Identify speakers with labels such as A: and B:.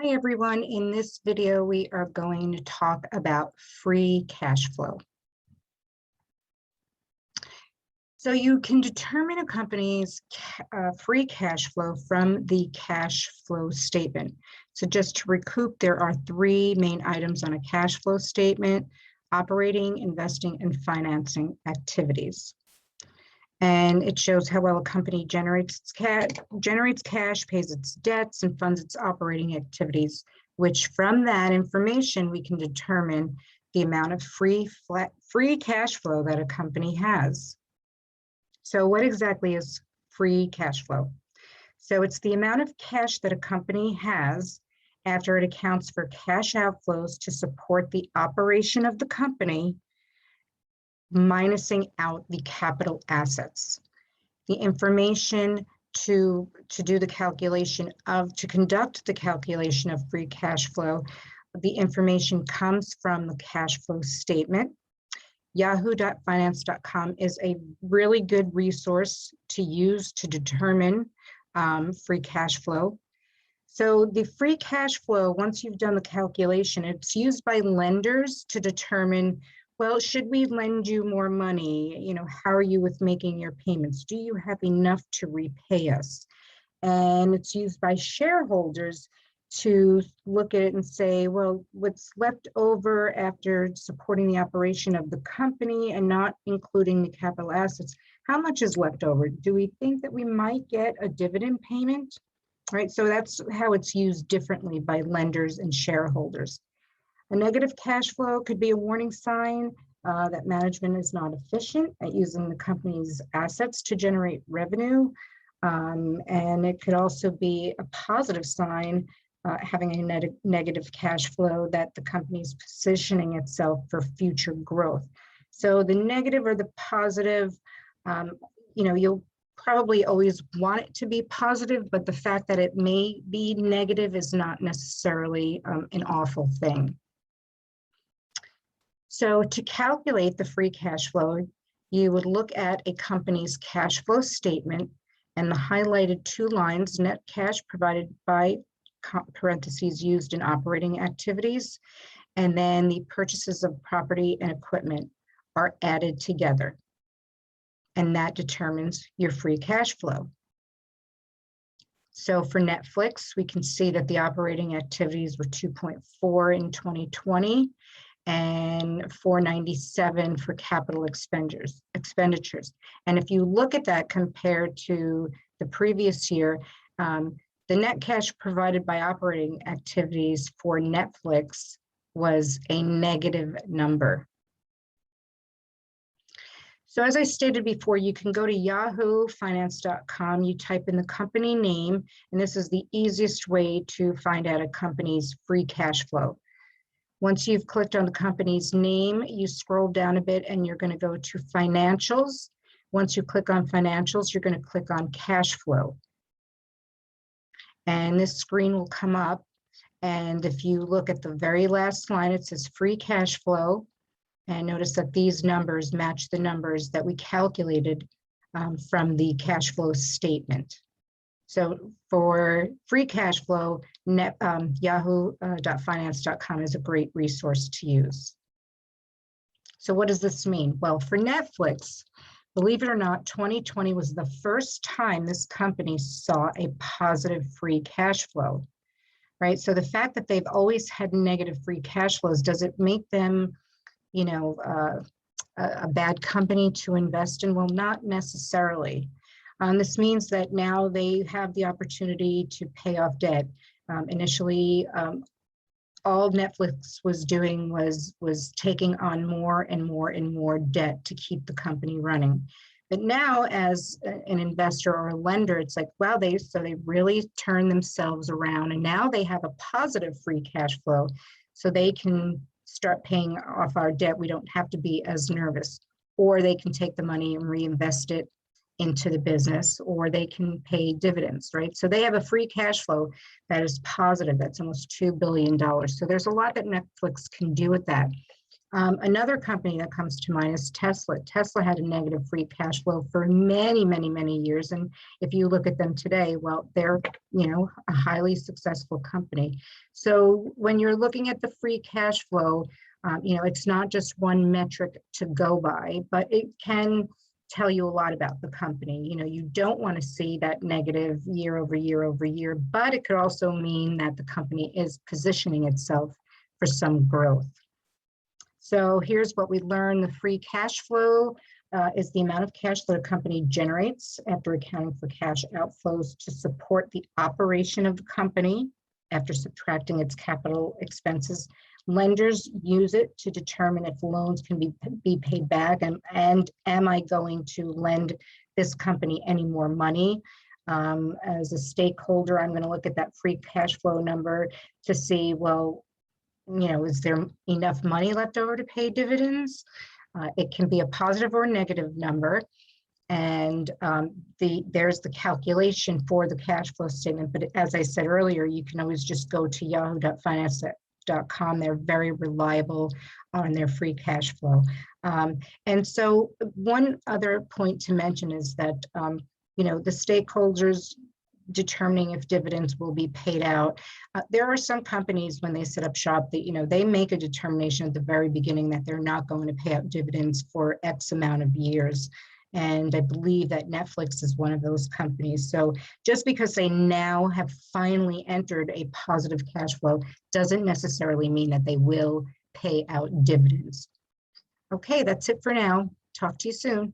A: Hi everyone, in this video we are going to talk about free cash flow. So you can determine a company's free cash flow from the cash flow statement. So just to recoup, there are three main items on a cash flow statement: operating, investing, and financing activities. And it shows how well a company generates cash, pays its debts, and funds its operating activities, which from that information, we can determine the amount of free cash flow that a company has. So what exactly is free cash flow? So it's the amount of cash that a company has after it accounts for cash outflows to support the operation of the company, minusing out the capital assets. The information to conduct the calculation of free cash flow, the information comes from the cash flow statement. Yahoo.finance.com is a really good resource to use to determine free cash flow. So the free cash flow, once you've done the calculation, it's used by lenders to determine, well, should we lend you more money? How are you with making your payments? Do you have enough to repay us? And it's used by shareholders to look at it and say, well, what's left over after supporting the operation of the company and not including the capital assets, how much is left over? Do we think that we might get a dividend payment? Right, so that's how it's used differently by lenders and shareholders. A negative cash flow could be a warning sign that management is not efficient at using the company's assets to generate revenue. And it could also be a positive sign, having a negative cash flow, that the company is positioning itself for future growth. So the negative or the positive, you'll probably always want it to be positive, but the fact that it may be negative is not necessarily an awful thing. So to calculate the free cash flow, you would look at a company's cash flow statement and the highlighted two lines, net cash provided by parentheses used in operating activities, and then the purchases of property and equipment are added together. And that determines your free cash flow. So for Netflix, we can see that the operating activities were 2.4 in 2020 and 497 for capital expenditures. And if you look at that compared to the previous year, the net cash provided by operating activities for Netflix was a negative number. So as I stated before, you can go to yahoofinance.com, you type in the company name, and this is the easiest way to find out a company's free cash flow. Once you've clicked on the company's name, you scroll down a bit and you're going to go to financials. Once you click on financials, you're going to click on cash flow. And this screen will come up. And if you look at the very last line, it says free cash flow. And notice that these numbers match the numbers that we calculated from the cash flow statement. So for free cash flow, yahoo.finance.com is a great resource to use. So what does this mean? Well, for Netflix, believe it or not, 2020 was the first time this company saw a positive free cash flow, right? So the fact that they've always had negative free cash flows, does it make them a bad company to invest in? Well, not necessarily. This means that now they have the opportunity to pay off debt. Initially, all Netflix was doing was taking on more and more and more debt to keep the company running. But now, as an investor or a lender, it's like, wow, they really turned themselves around, and now they have a positive free cash flow, so they can start paying off our debt. We don't have to be as nervous, or they can take the money and reinvest it into the business, or they can pay dividends, right? So they have a free cash flow that is positive. That's almost $2 billion. So there's a lot that Netflix can do with that. Another company that comes to mind is Tesla. Tesla had a negative free cash flow for many, many, many years. And if you look at them today, well, they're, a highly successful company. So when you're looking at the free cash flow, it's not just one metric to go by, but it can tell you a lot about the company. You don't want to see that negative year over year over year, but it could also mean that the company is positioning itself for some growth. So here's what we learned. The free cash flow is the amount of cash that a company generates after accounting for cash outflows to support the operation of the company after subtracting its capital expenses. Lenders use it to determine if loans can be paid back, and am I going to lend this company any more money? As a stakeholder, I'm going to look at that free cash flow number to see, well, is there enough money left over to pay dividends? It can be a positive or negative number. And there's the calculation for the cash flow statement. But as I said earlier, you can always just go to yahoo.finance.com. They're very reliable on their free cash flow. And so one other point to mention is that, the stakeholders determining if dividends will be paid out. There are some companies, when they set up shop, that they make a determination at the very beginning that they're not going to pay out dividends for X amount of years. And I believe that Netflix is one of those companies. So just because they now have finally entered a positive cash flow doesn't necessarily mean that they will pay out dividends. Okay, that's it for now. Talk to you soon.